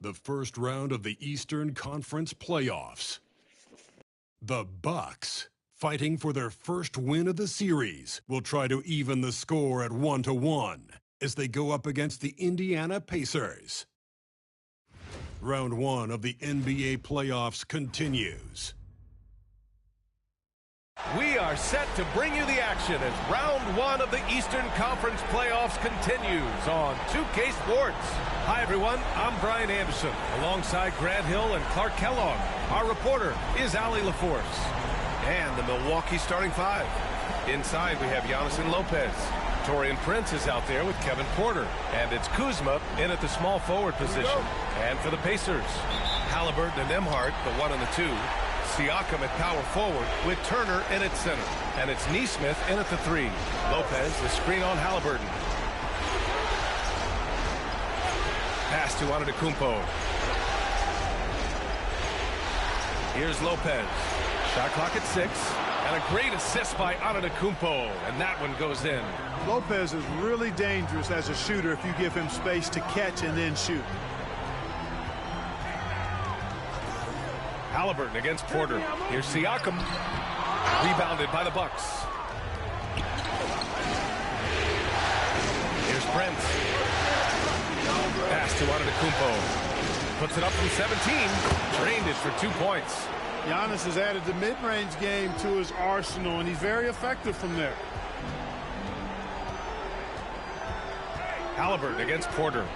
The first round of the Eastern Conference playoffs. The Bucks, fighting for their first win of the series, will try to even the score at 1-1 as they go up against the Indiana Pacers. Round 1 of the NBA playoffs continues. We are set to bring you the action as round 1 of the Eastern Conference playoffs continues on 2K Sports. Hi, everyone. I'm Brian Anderson, alongside Grant Hill and Clark Kellogg. Our reporter is Allie LaForce. And the Milwaukee starting 5. Inside, we have Giannis and Lopez. Taurean Prince is out there with Kevin Porter. And it's Kuzma in at the small forward position. And for the Pacers, Halliburton and Nembhard, the 1 and the 2. Siakam at power forward with Turner in at center. And it's Nesmith in at the 3. Lopez, the screen on Halliburton. Pass to Antetokounmpo. Here's Lopez. Shot clock at 6. And a great assist by Antetokounmpo. And that one goes in. Lopez is really dangerous as a shooter if you give him space to catch and then shoot. Halliburton against Porter. Here's Siakam. Rebounded by the Bucks. Here's Prince. Pass to Antetokounmpo. Puts it up from 17. Drained it for 2 points. Giannis has added the mid-range game to his arsenal, and he's very effective from there. Halliburton against Porter.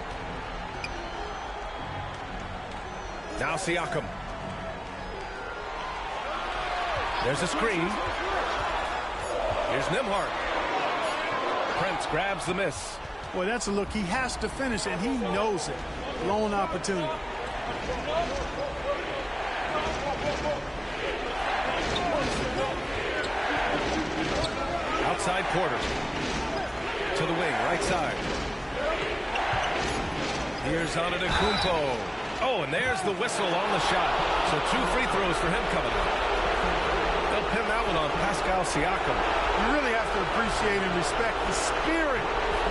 Now Siakam. There's a screen. Here's Nembhard. Prince grabs the miss. Boy, that's a look. He has to finish, and he knows it. Lone opportunity. Outside Porter. To the wing, right side. Here's Antetokounmpo. Oh, and there's the whistle on the shot. So 2 free throws for him coming up. They'll pin that one on Pascal Siakam. You really have to appreciate and respect the spirit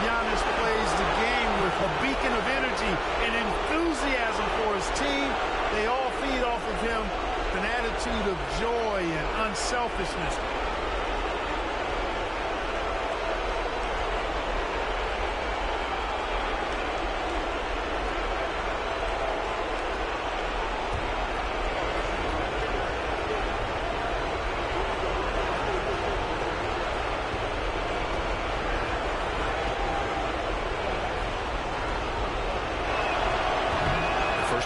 Giannis plays the game with. A beacon of energy and enthusiasm for his team. They all feed off of him with an attitude of joy and unselfishness.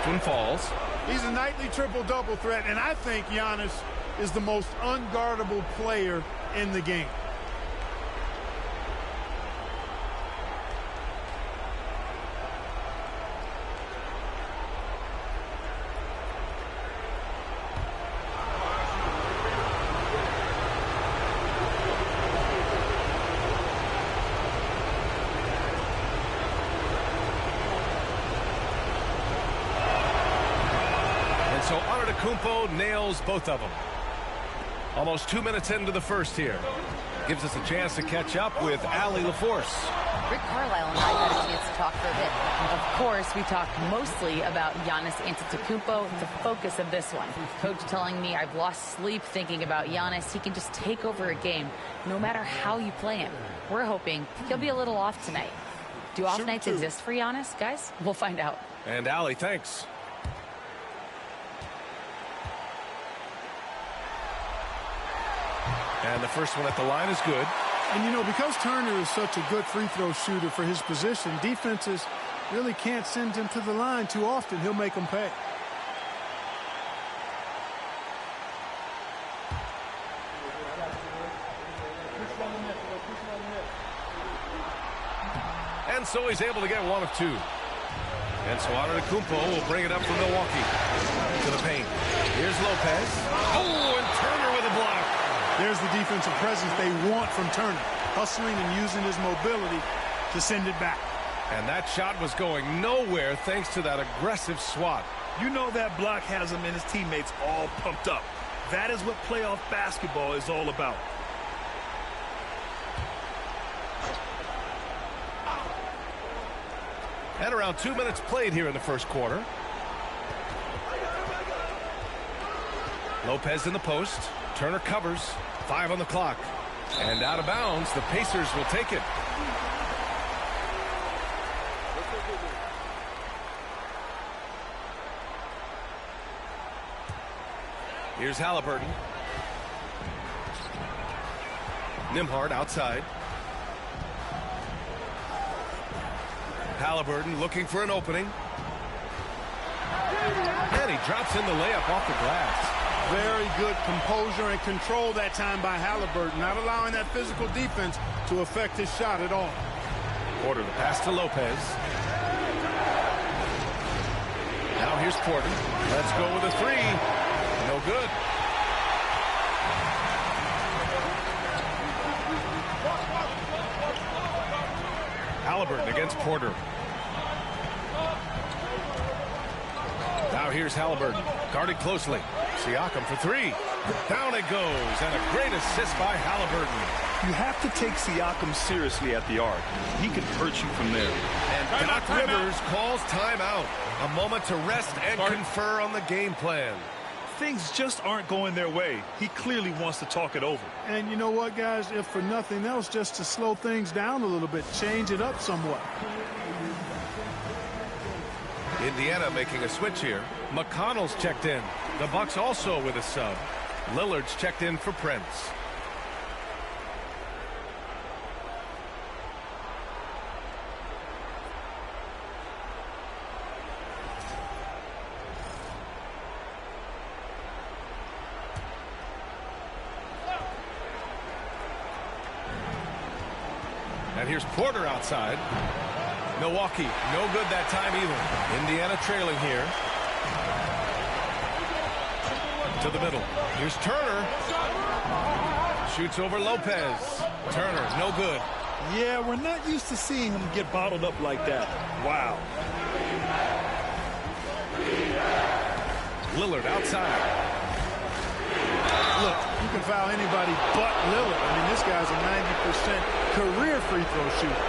One falls. He's a nightly triple-double threat, and I think Giannis is the most unguardable player in the game. So Antetokounmpo nails both of them. Almost 2 minutes into the first here. Gives us a chance to catch up with Allie LaForce. Rick Carlisle and I had a chance to talk for a bit. Of course, we talked mostly about Giannis Antetokounmpo, the focus of this one. Coach telling me I've lost sleep thinking about Giannis. He can just take over a game, no matter how you play him. We're hoping he'll be a little off tonight. Do off nights exist for Giannis, guys? We'll find out. And Allie, thanks. And the first one at the line is good. And, you know, because Turner is such a good free throw shooter for his position, defenses really can't send him to the line too often. He'll make them pay. And so he's able to get 1 of 2. And so Antetokounmpo will bring it up for Milwaukee. To the paint. Here's Lopez. Oh, and Turner with a block. There's the defensive presence they want from Turner, hustling and using his mobility to send it back. And that shot was going nowhere thanks to that aggressive swat. You know that block has him and his teammates all pumped up. That is what playoff basketball is all about. And around 2 minutes played here in the first quarter. Lopez in the post. Turner covers. 5 on the clock. And out of bounds, the Pacers will take it. Here's Halliburton. Nembhard outside. Halliburton looking for an opening. And he drops in the layup off the glass. Very good composure and control that time by Halliburton, not allowing that physical defense to affect his shot at all. Porter, the pass to Lopez. Now here's Porter. Let's go with a 3. No good. Halliburton against Porter. Now here's Halliburton. Guarded closely. Siakam for 3. Down it goes. And a great assist by Halliburton. You have to take Siakam seriously at the arc. He can hurt you from there. And Doc Rivers calls timeout. A moment to rest and confer on the game plan. Things just aren't going their way. He clearly wants to talk it over. And you know what, guys? If for nothing else, just to slow things down a little bit, change it up somewhat. Indiana making a switch here. McConnell's checked in. The Bucks also with a sub. Lillard's checked in for Prince. And here's Porter outside. Milwaukee, no good that time either. Indiana trailing here. To the middle. Here's Turner. Shoots over Lopez. Turner, no good. Yeah, we're not used to seeing him get bottled up like that. Wow. Lillard outside. Look, you can foul anybody but Lillard. I mean, this guy's a 90% career free throw shooter.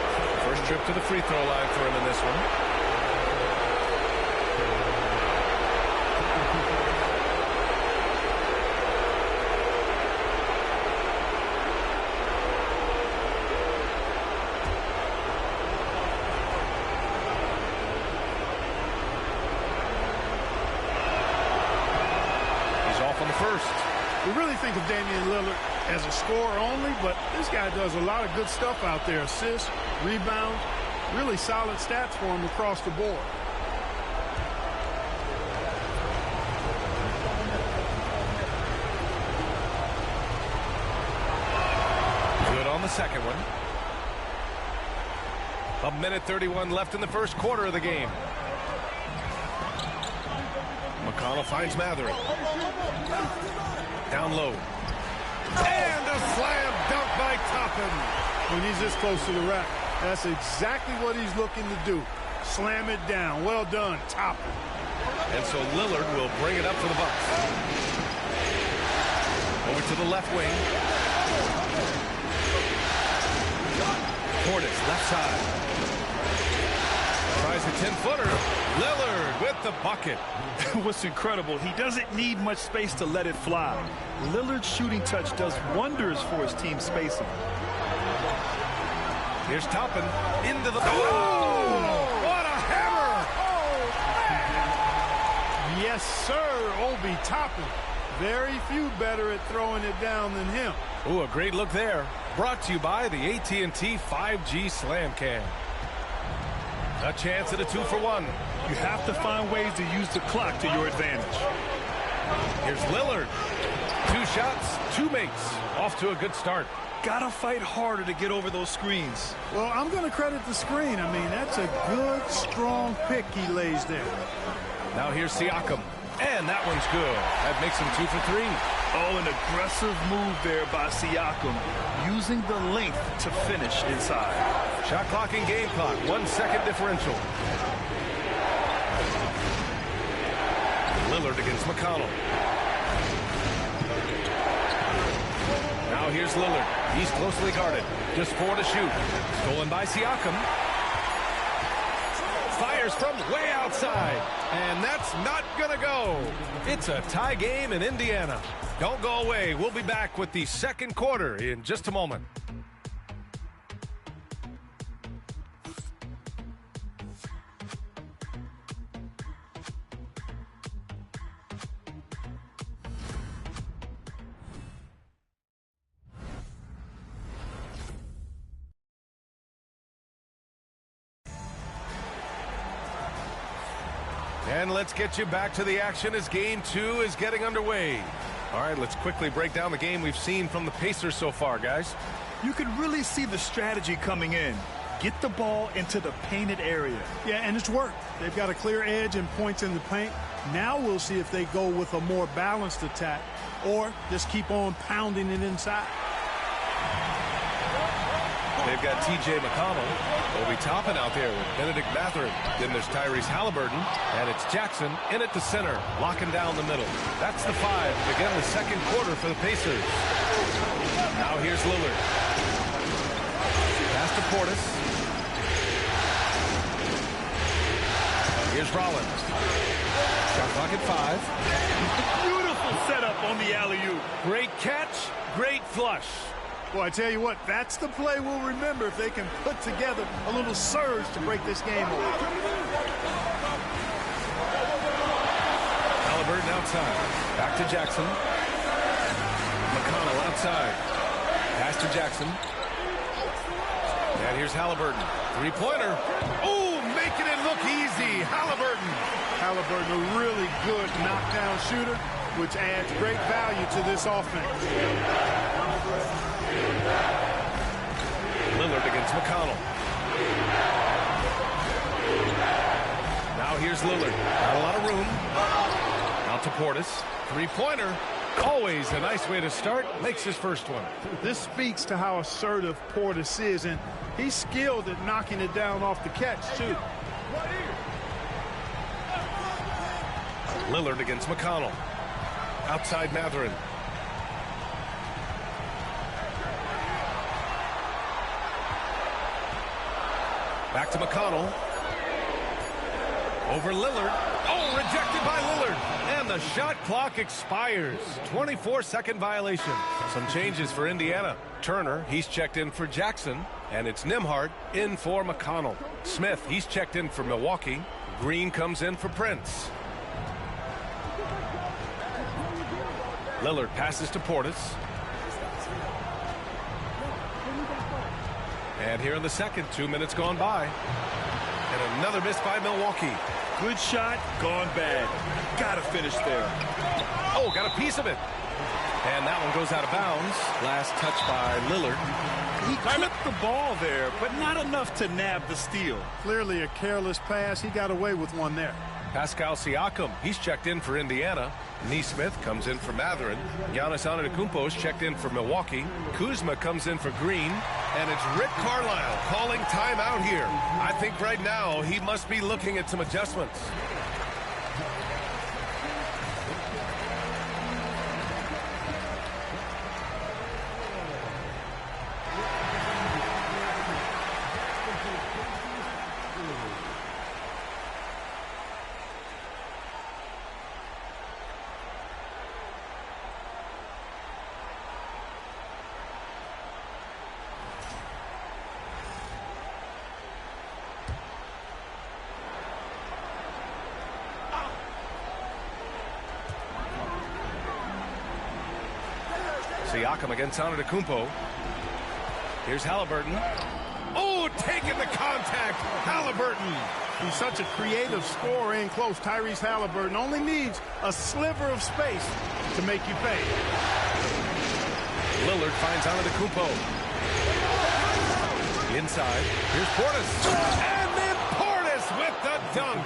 First trip to the free throw line for him in this one. He's off on the first. We really think of Damian Lillard as a scorer only, but this guy does a lot of good stuff out there. Assists, rebounds, really solid stats for him across the board. Good on the second one. 1:31 left in the first quarter of the game. McConnell finds Mather. Down low. And a slam dunk by Toppin. When he's this close to the rack, that's exactly what he's looking to do. Slam it down. Well done, Toppin. And so Lillard will bring it up for the Bucks. Over to the left wing. Portis, left side. Tries a 10-footer. Lillard with the bucket. What's incredible, he doesn't need much space to let it fly. Lillard's shooting touch does wonders for his team spacing. Here's Toppin into the... Oh! What a hammer! Yes, sir, Obi Toppin. Very few better at throwing it down than him. Ooh, a great look there. Brought to you by the AT&T 5G Slam Cam. A chance at a 2-for-1. You have to find ways to use the clock to your advantage. Here's Lillard. 2 shots, 2 makes. Off to a good start. Gotta fight harder to get over those screens. Well, I'm going to credit the screen. I mean, that's a good, strong pick he lays there. Now here's Siakam. And that one's good. That makes him 2 for 3. Oh, an aggressive move there by Siakam, using the length to finish inside. Shot clock and game clock, 1 second differential. Lillard against McConnell. Now here's Lillard. He's closely guarded. Just 4 to shoot. Stolen by Siakam. Fires fires from way outside. And that's not going to go. It's a tie game in Indiana. Don't go away. We'll be back with the second quarter in just a moment. And let's get you back to the action as game 2 is getting underway. All right, let's quickly break down the game we've seen from the Pacers so far, guys. You can really see the strategy coming in. Get the ball into the painted area. Yeah, and it's worked. They've got a clear edge and points in the paint. Now we'll see if they go with a more balanced attack or just keep on pounding it inside. They've got T.J. McConnell. They'll be topping out there with Benedict Mathurin. Then there's Tyrese Halliburton. And it's Jackson in at the center, locking down the middle. That's the 5 to begin the second quarter for the Pacers. Now here's Lillard. Pass to Portis. Here's Rollins. Shot clock at 5. Beautiful setup on the alley-oop. Great catch, great flush. Well, I tell you what, that's the play we'll remember if they can put together a little surge to break this game off. Halliburton outside. Back to Jackson. McConnell outside. Pass to Jackson. And here's Halliburton. Three-pointer. Oh, making it look easy. Halliburton. Halliburton, a really good knockdown shooter, which adds great value to this offense. Lillard against McConnell. Now here's Lillard. Not a lot of room. Out to Portis. Three-pointer. Always a nice way to start. Makes his first one. This speaks to how assertive Portis is, and he's skilled at knocking it down off the catch, too. Lillard against McConnell. Outside Mathurin. Back to McConnell. Over Lillard. Oh, rejected by Lillard. And the shot clock expires. 24-second violation. Some changes for Indiana. Turner, he's checked in for Jackson. And it's Nembhard in for McConnell. Smith, he's checked in for Milwaukee. Green comes in for Prince. Lillard passes to Portis. And here in the second, 2 minutes gone by. And another miss by Milwaukee. Good shot, gone bad. Gotta finish there. Oh, got a piece of it. And that one goes out of bounds. Last touch by Lillard. He clipped the ball there, but not enough to nab the steal. Clearly a careless pass. He got away with one there. Pascal Siakam, he's checked in for Indiana. Nesmith comes in for Mathurin. Giannis Antetokounmpo is checked in for Milwaukee. Kuzma comes in for Green. And it's Rick Carlisle calling timeout here. I think right now he must be looking at some adjustments. Siakam against Antetokounmpo. Here's Halliburton. Oh, taking the contact. Halliburton. He's such a creative scorer in close. Tyrese Halliburton only needs a sliver of space to make you pay. Lillard finds Antetokounmpo. Inside. Here's Portis. And then Portis with the dunk.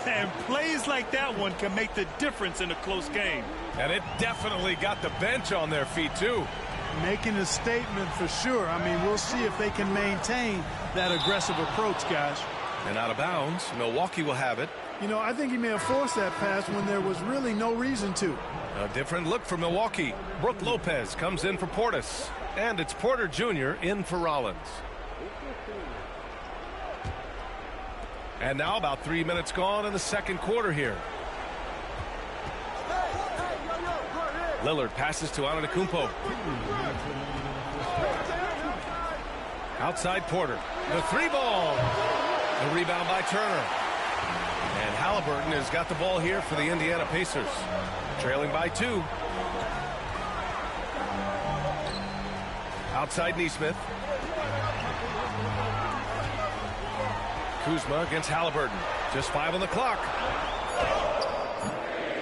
And plays like that one can make the difference in a close game. And it definitely got the bench on their feet, too. Making a statement for sure. I mean, we'll see if they can maintain that aggressive approach, guys. And out of bounds, Milwaukee will have it. You know, I think he may have forced that pass when there was really no reason to. A different look for Milwaukee. Brook Lopez comes in for Portis. And it's Porter Jr. in for Rollins. And now about 3 minutes gone in the second quarter here. Lillard passes to Antetokounmpo. Outside Porter. The three ball. The rebound by Turner. And Halliburton has got the ball here for the Indiana Pacers. Trailing by 2. Outside Nesmith. Kuzma against Halliburton. Just 5 on the clock.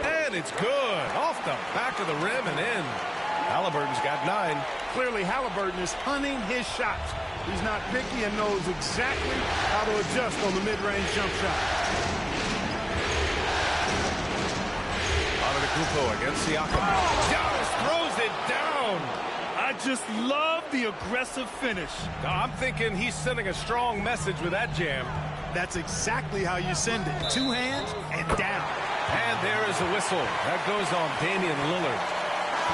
And it's good. Off the back of the rim and in. Halliburton's got 9. Clearly, Halliburton is hunting his shots. He's not picky and knows exactly how to adjust on the mid-range jump shot. Antetokounmpo against Siakam. Giannis throws it down. I just love the aggressive finish. I'm thinking he's sending a strong message with that jam. That's exactly how you send it. 2 hands and down. And there is a whistle. That goes on Damian Lillard.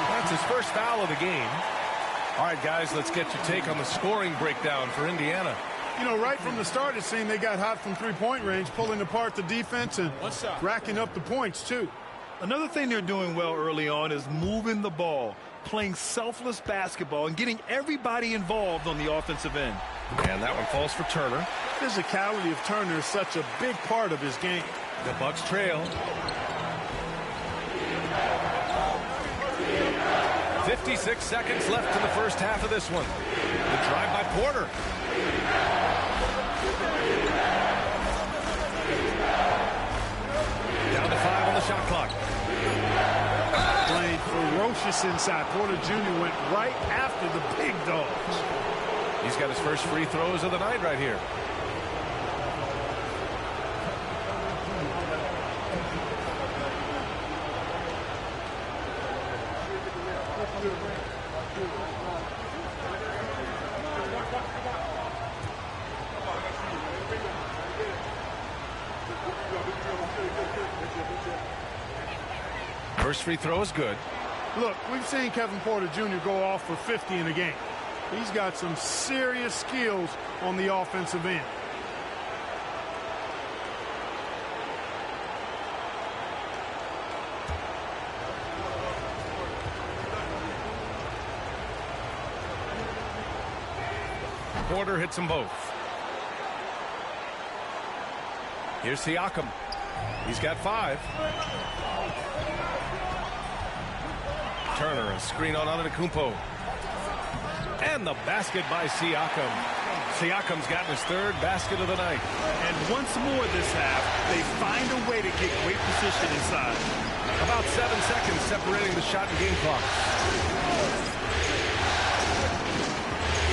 That's his first foul of the game. All right, guys, let's get your take on the scoring breakdown for Indiana. You know, right from the start, it seemed they got hot from three-point range, pulling apart the defense and racking up the points, too. Another thing they're doing well early on is moving the ball, playing selfless basketball, and getting everybody involved on the offensive end. And that one falls for Turner. Physicality of Turner is such a big part of his game. The Bucks trail. 56 seconds left in the first half of this one. The drive by Porter. Down to 5 on the shot clock. Playing ferocious inside. Porter Jr. went right after the big dogs. He's got his first free throws of the night right here. First free throw is good. Look, we've seen Kevin Porter Jr. go off for 50 in a game. He's got some serious skills on the offensive end. Porter hits them both. Here's Siakam. He's got 5. Turner, a screen on Antetokounmpo. And the basket by Siakam. Siakam's gotten his 3rd basket of the night. And once more this half, they find a way to get great position inside. About 7 seconds separating the shot and game clock.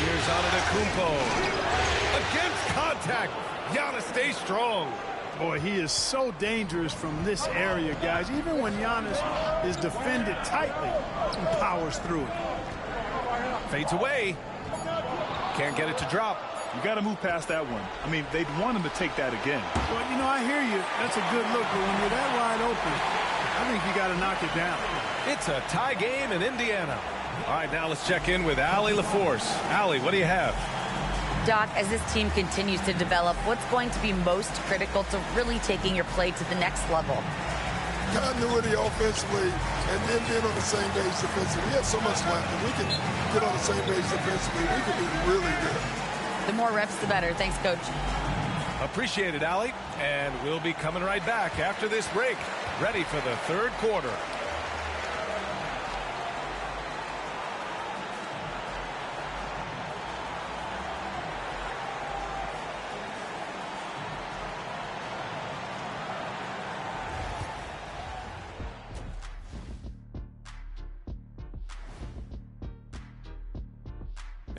Here's Antetokounmpo. Against contact. Giannis stays strong. Boy, he is so dangerous from this area, guys. Even when Giannis is defended tightly, he powers through it. Fades away. Can't get it to drop. You got to move past that one. I mean, they'd want him to take that again. Well, you know, I hear you. That's a good look, but when you're that wide open, I think you got to knock it down. It's a tie game in Indiana. All right, now let's check in with Allie LaForce. Allie, what do you have? Doc, as this team continues to develop, what's going to be most critical to really taking your play to the next level? Continuity offensively and then being on the same page defensively. We have so much left. If we can get on the same page defensively, we can be really good. The more reps, the better. Thanks, Coach. Appreciate it, Allie. And we'll be coming right back after this break. Ready for the 3rd quarter.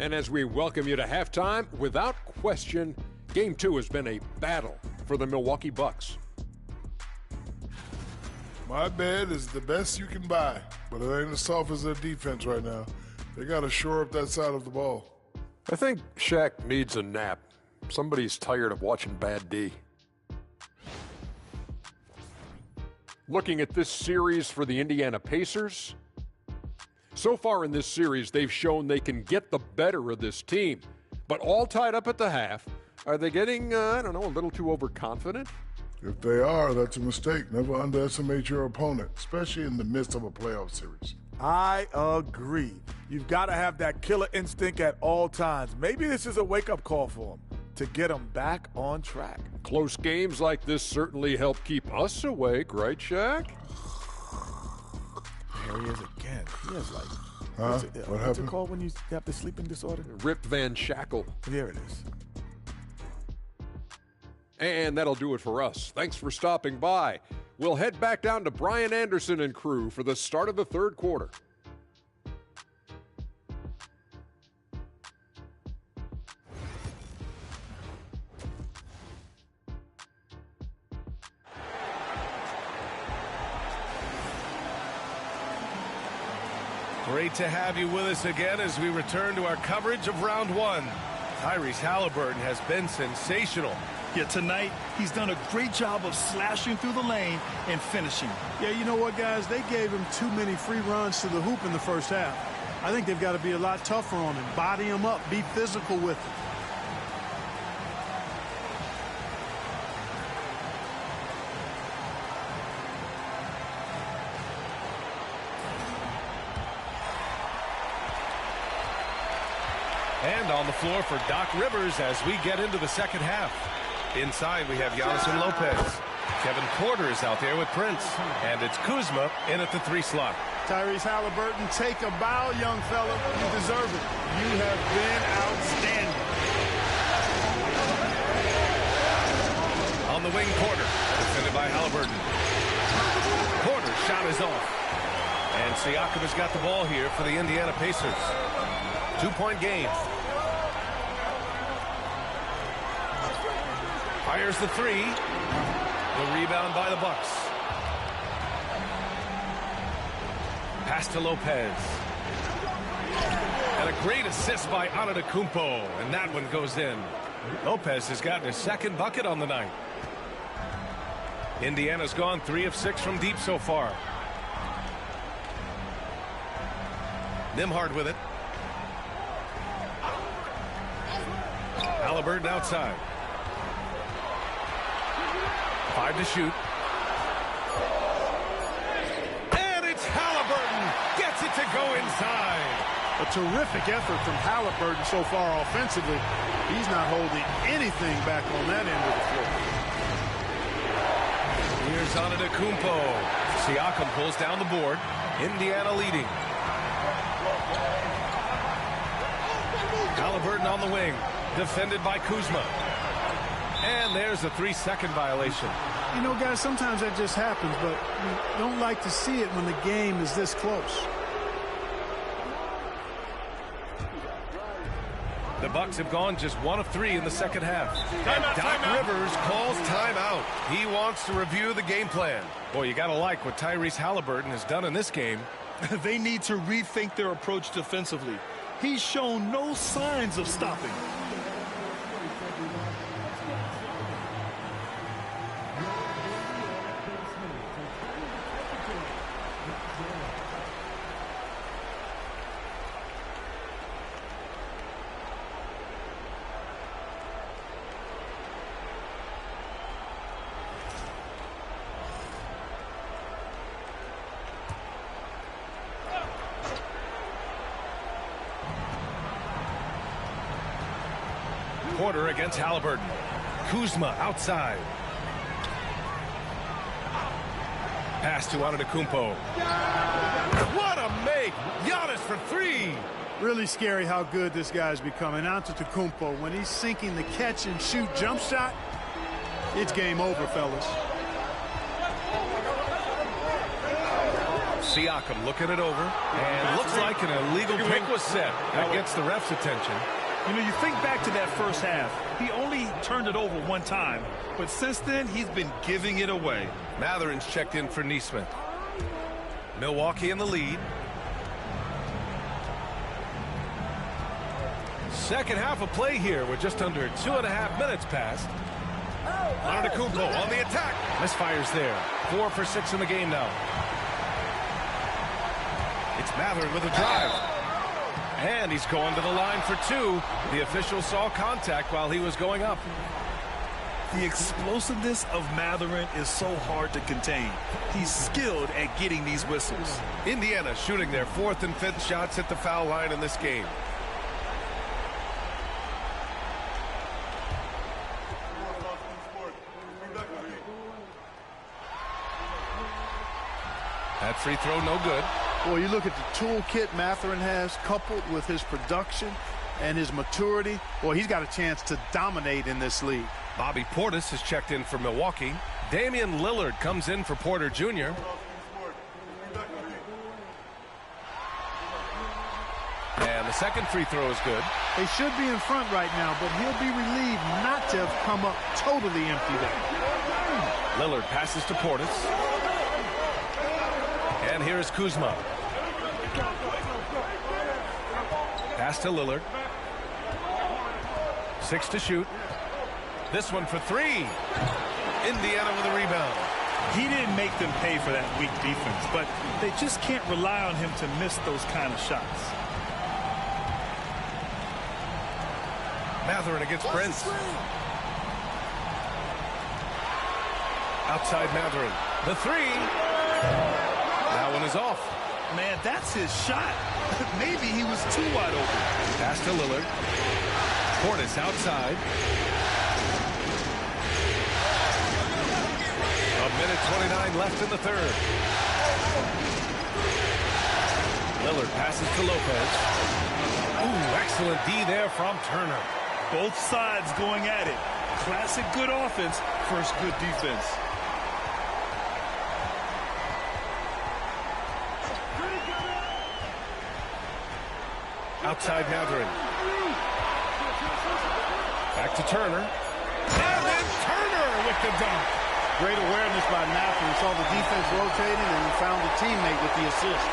And as we welcome you to halftime, without question, Game 2 has been a battle for the Milwaukee Bucks. My bed is the best you can buy, but it ain't as soft as their defense right now. They got to shore up that side of the ball. I think Shaq needs a nap. Somebody's tired of watching Bad D. Looking at this series for the Indiana Pacers, so far in this series, they've shown they can get the better of this team. But all tied up at the half, Are they getting, I don't know, a little too overconfident? If they are, that's a mistake. Never underestimate your opponent, especially in the midst of a playoff series. I agree. You've got to have that killer instinct at all times. Maybe this is a wake-up call for them to get them back on track. Close games like this certainly help keep us awake, right, Shaq? There he is again. He has like, What what's happened? it called when you have the sleeping disorder? Rip Van Shackle. There it is. And that'll do it for us. Thanks for stopping by. We'll head back down to Brian Anderson and crew for the start of the third quarter. Great to have you with us again as we return to our coverage of round one. Tyrese Halliburton has been sensational. Yeah, tonight he's done a great job of slashing through the lane and finishing. Yeah, you know what, guys? They gave him too many free runs to the hoop in the first half. I think they've got to be a lot tougher on him, body him up, be physical with him. And on the floor for Doc Rivers as we get into the second half. Inside, we have Giannis and Lopez. Kevin Porter is out there with Prince. And it's Kuzma in at the 3 slot. Tyrese Halliburton, take a bow, young fella. You deserve it. You have been outstanding. On the wing, Porter. Defended by Halliburton. Porter's shot is off. And Siakam has got the ball here for the Indiana Pacers. 2-point game. Fires the 3. The rebound by the Bucks. Pass to Lopez. And a great assist by Antetokounmpo. And that one goes in. Lopez has gotten his second bucket on the night. Indiana's gone 3 of 6 from deep so far. Nembhard with it. Halliburton outside. 5 to shoot. And it's Halliburton. Gets it to go inside. A terrific effort from Halliburton so far offensively. He's not holding anything back on that end of the floor. Here's Antetokounmpo. Siakam pulls down the board. Indiana leading. Halliburton on the wing. Defended by Kuzma. And there's a 3-second violation. You know, guys, sometimes that just happens, but you don't like to see it when the game is this close. The Bucks have gone just 1 of 3 in the second half. And Doc Rivers calls timeout. He wants to review the game plan. Boy, you got to like what Tyrese Halliburton has done in this game. They need to rethink their approach defensively. He's shown no signs of stopping. Porter against Halliburton. Kuzma outside. Pass to Antetokounmpo. What a make! Giannis for 3. Really scary how good this guy's becoming. Antetokounmpo, when he's sinking the catch-and-shoot jump shot, it's game over, fellas. Siakam looking it over. And looks like an illegal pick was set. That gets the ref's attention. You know, you think back to that first half. He only turned it over 1 time. But since then, he's been giving it away. Matherin's checked in for Neesmith. Milwaukee in the lead. Second half of play here. We're just under 2.5 minutes past. Antetokounmpo on the attack. Misfires there. 4 for 6 in the game now. It's Matherin with a drive. And he's going to the line for two. The official saw contact while he was going up. The explosiveness of Mathurin is so hard to contain. He's skilled at getting these whistles. Indiana shooting their 4th and 5th shots at the foul line in this game. That free throw no good. Well, you look at the toolkit Mathurin has, coupled with his production and his maturity. Well, he's got a chance to dominate in this league. Bobby Portis has checked in for Milwaukee. Damian Lillard comes in for Porter Jr. And the second free throw is good. They should be in front right now, but he'll be relieved not to have come up totally empty there. Lillard passes to Portis. And here is Kuzma. Pass to Lillard. 6 to shoot. This one for 3. Indiana with a rebound. He didn't make them pay for that weak defense, but they just can't rely on him to miss those kind of shots. Mathurin against Prince. Outside Mathurin. The 3. That one is off. Man, that's his shot. Maybe he was too wide open. Pass to Lillard. Portis outside. A minute 29 left in the third. Lillard passes to Lopez. Ooh, excellent D there from Turner. Both sides going at it. Classic good offense versus good defense. Outside Mathurin. Back to Turner. And then Turner with the dunk. Great awareness by Mathurin. Saw the defense rotating and he found a teammate with the assist.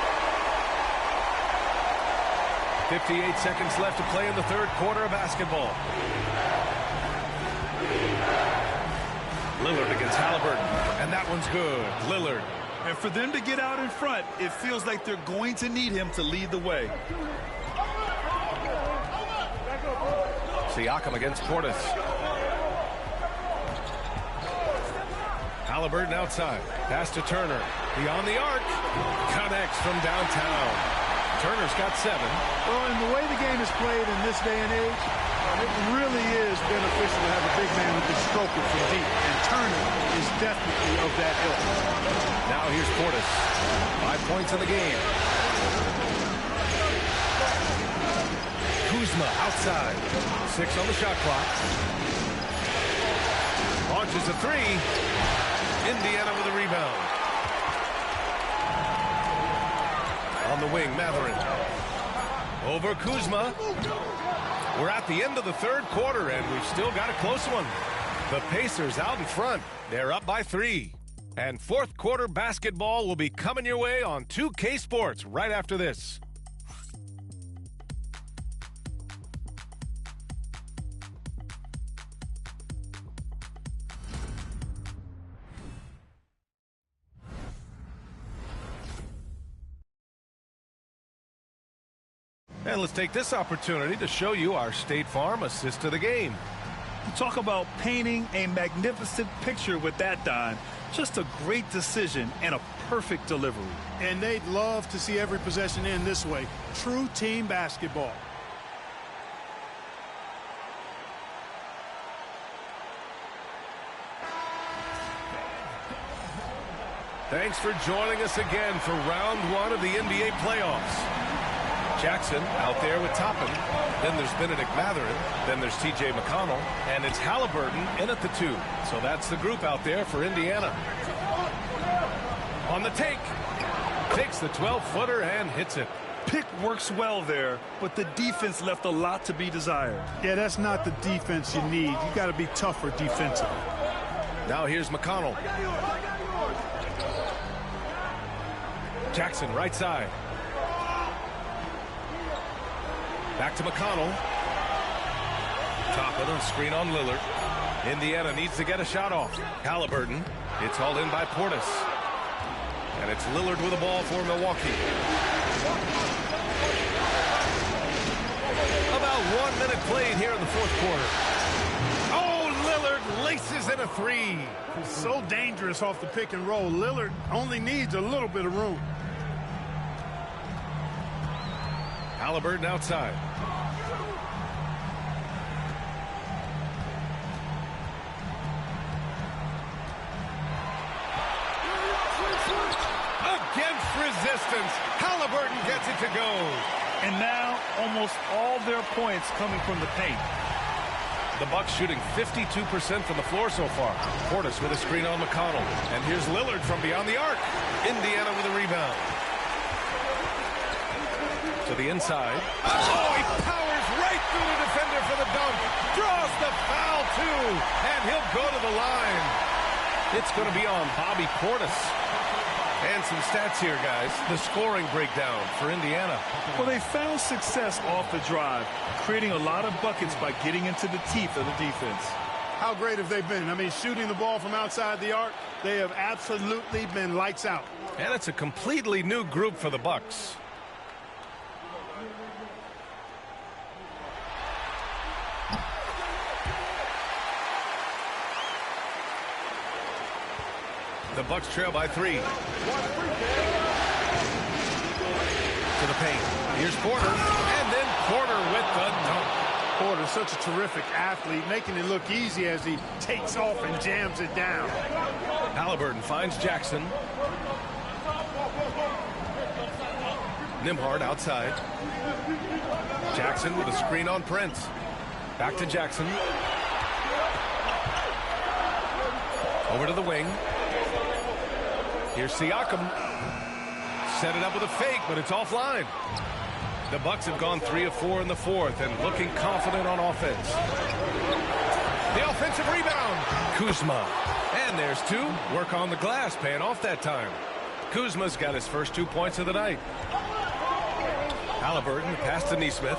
58 seconds left to play in the third quarter of basketball. Lillard against Halliburton. And that one's good. Lillard. And for them to get out in front, it feels like they're going to need him to lead the way. Siakam against Portis. Halliburton outside. Pass to Turner. Beyond the arc. Connects from downtown. Turner's got 7. Well, in the way the game is played in this day and age, it really is beneficial to have a big man who can stroke it from deep. And Turner is definitely of that ilk. Now here's Portis. 5 points in the game. Kuzma outside. 6 on the shot clock. Launches a 3. Indiana with a rebound. On the wing, Mathurin. Over Kuzma. We're at the end of the third quarter, and we've still got a close one. The Pacers out in front. They're up by 3. And fourth quarter basketball will be coming your way on 2K Sports right after this. And let's take this opportunity to show you our State Farm assist to the game. Talk about painting a magnificent picture with that dime. Just a great decision and a perfect delivery. And they'd love to see every possession end this way. True team basketball. Thanks for joining us again for round 1 of the NBA playoffs. Jackson out there with Toppin. Then there's Benedict Mathurin. Then there's T.J. McConnell. And it's Halliburton in at the 2. So that's the group out there for Indiana. On the take. Takes the 12-footer and hits it. Pick works well there, but the defense left a lot to be desired. Yeah, that's not the defense you need. You got to be tougher defensively. Now here's McConnell. Jackson right side. Back to McConnell. Top of the screen on Lillard. Indiana needs to get a shot off. Halliburton. It's hauled in by Portis. And it's Lillard with the ball for Milwaukee. 1 minute played here in the fourth quarter. Oh, Lillard laces in a three. He's so dangerous off the pick and roll. Lillard only needs a little bit of room. Halliburton outside. Against resistance, Halliburton gets it to go. And now almost all their points coming from the paint. The Bucks shooting 52% from the floor so far. Portis with a screen on McConnell. And here's Lillard from beyond the arc. Indiana with a rebound. To the inside. Oh, he powers right through the defender for the dunk. Draws the foul, too. And he'll go to the line. It's going to be on Bobby Portis. And some stats here, guys. The scoring breakdown for Indiana. Well, they found success off the drive, creating a lot of buckets by getting into the teeth of the defense. How great have they been? I mean, shooting the ball from outside the arc, they have absolutely been lights out. And it's a completely new group for the Bucks. The Bucks trail by 3. To the paint. Here's Porter. And then Porter with the dunk. Porter's such a terrific athlete, making it look easy as he takes off and jams it down. Halliburton finds Jackson. Nembhard outside. Jackson with a screen on Prince. Back to Jackson. Over to the wing. Here's Siakam. Set it up with a fake, but it's offline. The Bucks have gone 3 of 4 in the fourth and looking confident on offense. The offensive rebound. Kuzma. And there's 2. Work on the glass, paying off that time. Kuzma's got his first 2 points of the night. Halliburton pass to Nesmith.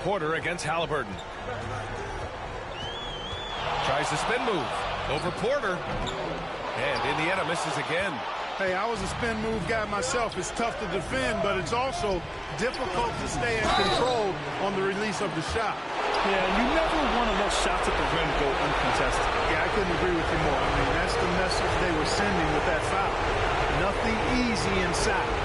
Porter against Halliburton. Tries the spin move. Over Porter. And Indiana misses again. Hey, I was a spin move guy myself. It's tough to defend, but it's also difficult to stay in control on the release of the shot. Yeah, you never want to let shots at the rim go uncontested. Yeah, I couldn't agree with you more. I mean, that's the message they were sending with that foul. Nothing easy inside.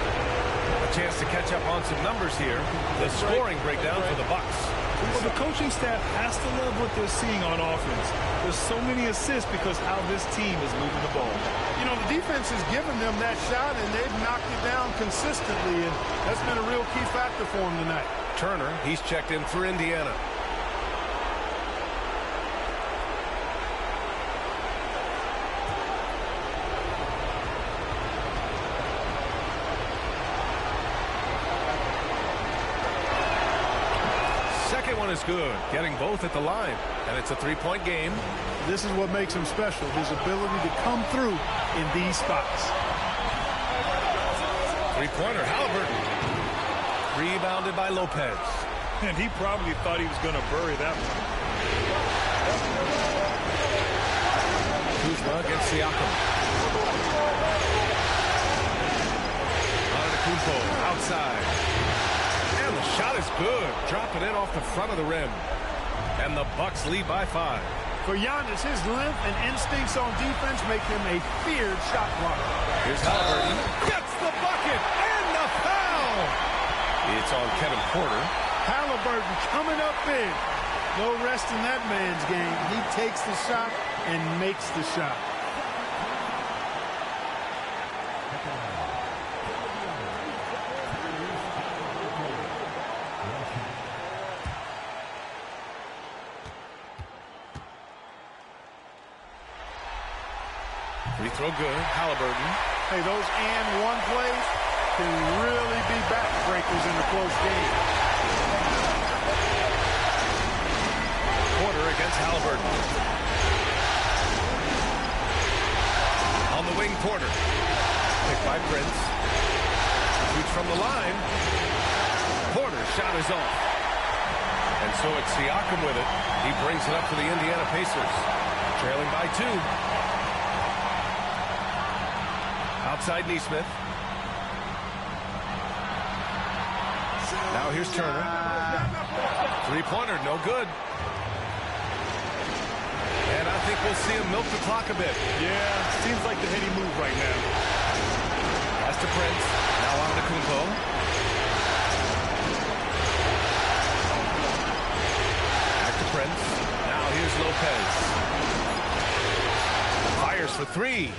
A chance to catch up on some numbers here. The scoring breakdown for the Bucks. Well, the coaching staff has to love what they're seeing on offense. There's so many assists because how this team is moving the ball. You know, the defense has given them that shot, and they've knocked it down consistently, and that's been a real key factor for them tonight. Turner, he's checked in for Indiana. One is good, getting both at the line, and it's a 3-point game. This is what makes him special, his ability to come through in these spots. 3-pointer, Halliburton. Rebounded by Lopez. And he probably thought he was going to bury that one. Kuzma against Siakam. Antetokounmpo outside. And the shot is good. Dropping in off the front of the rim. And the Bucks lead by 5. For Giannis, his length and instincts on defense make him a feared shot blocker. Here's Halliburton. Gets the bucket and the foul. It's on Kevin Porter. Halliburton coming up big. No rest in that man's game. He takes the shot and makes the shot. Free throw good. Halliburton. Hey, those and one plays can really be backbreakers in a close game. Porter against Halliburton. On the wing, Porter. Picked by Prince. Shoots from the line. Porter's shot is off. And so it's Siakam with it. He brings it up for the Indiana Pacers. Trailing by 2. Outside Nesmith. Now here's Turner. Three-pointer, no good. And I think we'll see him milk the clock a bit. Yeah, seems like the heady move right now. That's to Prince. Now on to Kumpo. Back to Prince. Now here's Lopez. Fires for three.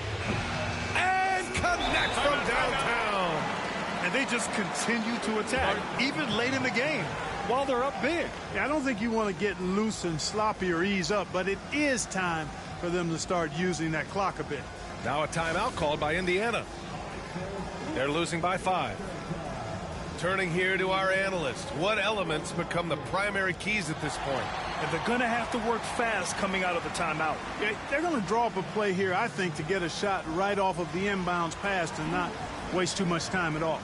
And connects from downtown. And they just continue to attack, even late in the game, while they're up big. Yeah, I don't think you want to get loose and sloppy or ease up, but it is time for them to start using that clock a bit. Now a timeout called by Indiana. They're losing by 5. Turning here to our analyst. What elements become the primary keys at this point? And they're going to have to work fast coming out of the timeout. Yeah, they're going to draw up a play here, I think, to get a shot right off of the inbounds pass and not waste too much time at all.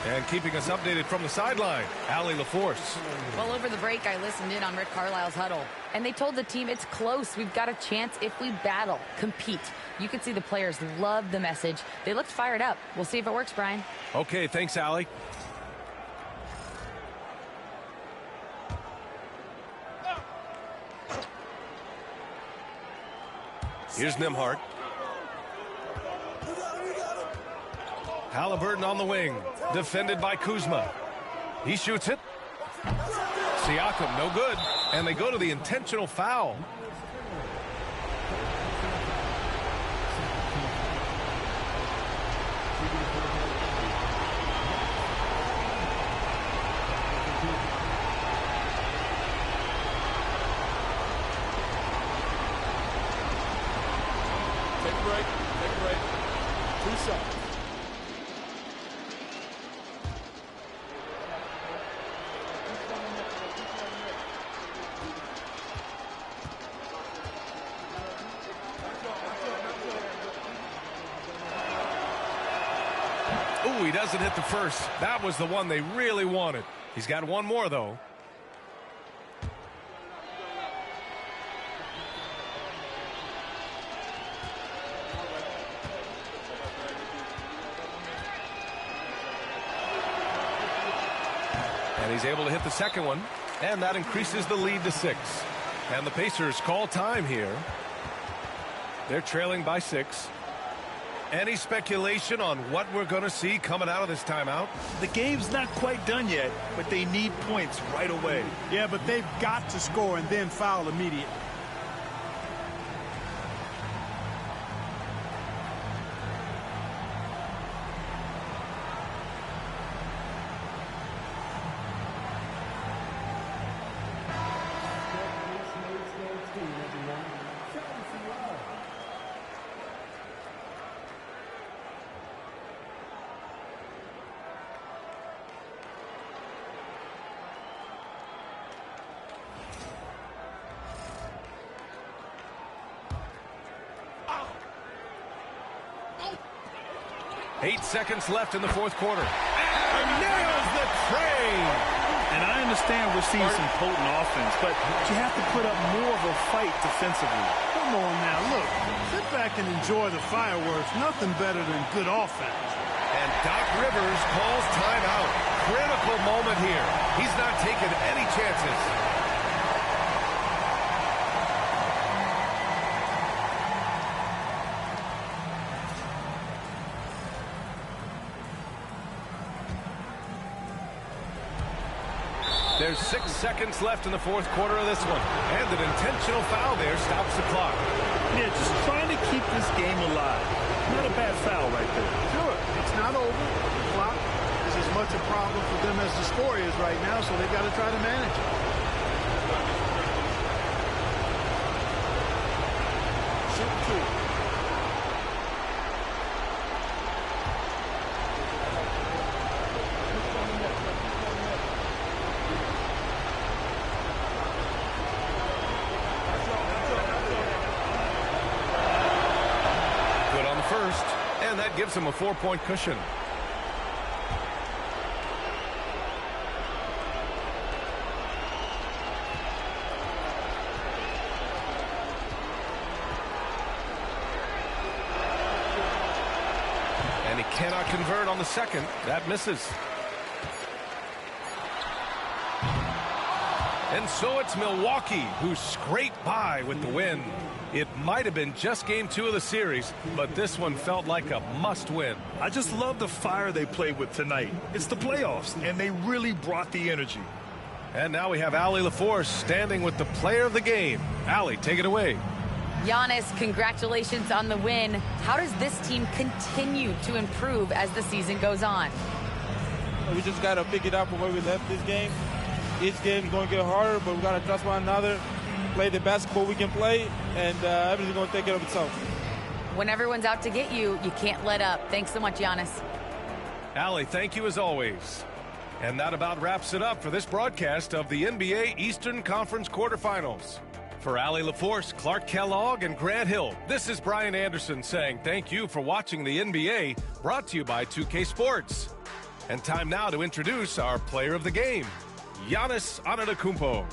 And keeping us updated from the sideline, Allie LaForce. Well, over the break, I listened in on Rick Carlisle's huddle, and they told the team it's close. We've got a chance if we battle, compete. You could see the players loved the message. They looked fired up. We'll see if it works, Brian. Okay, thanks, Allie. Here's Nembhard. Halliburton on the wing, defended by Kuzma. He shoots it. Siakam, no good. And they go to the intentional foul. Take a break. Take a break. 2 seconds. Ooh, he doesn't hit the first. That was the one they really wanted. He's got one more, though. And he's able to hit the second one, and that increases the lead to 6. And the Pacers call time here. They're trailing by 6. Any speculation on what we're going to see coming out of this timeout? The game's not quite done yet, but they need points right away. Yeah, but they've got to score and then foul immediately. Eight seconds left in the fourth quarter. And nails the train. And I understand we're seeing some potent offense, but you have to put up more of a fight defensively. Come on now, look. Sit back and enjoy the fireworks. Nothing better than good offense. And Doc Rivers calls timeout. Critical moment here. He's not taking any chances. There's 6 seconds left in the fourth quarter of this one. And an intentional foul there stops the clock. Yeah, just trying to keep this game alive. Not a bad foul right there. Sure, it's not over. The clock is as much a problem for them as the score is right now, so they've got to try to manage it. Shoot two. First, and that gives him a 4-point cushion. And he cannot convert on the second. That misses. And so it's Milwaukee who scraped by with the win. It might have been just game 2 of the series, but this one felt like a must-win. I just love the fire they played with tonight. It's the playoffs, and they really brought the energy. And now we have Allie LaForce standing with the player of the game. Allie, take it away. Giannis, congratulations on the win. How does this team continue to improve as the season goes on? We just got to pick it up from where we left this game. Each game is going to get harder, but we got to trust one another, play the basketball we can play, and everything's going to take care of itself. When everyone's out to get you, you can't let up. Thanks so much, Giannis. Allie, thank you as always. And that about wraps it up for this broadcast of the NBA Eastern Conference quarterfinals. For Allie LaForce, Clark Kellogg, and Grant Hill, this is Brian Anderson saying thank you for watching the NBA, brought to you by 2K Sports. And time now to introduce our player of the game, Giannis Antetokounmpo.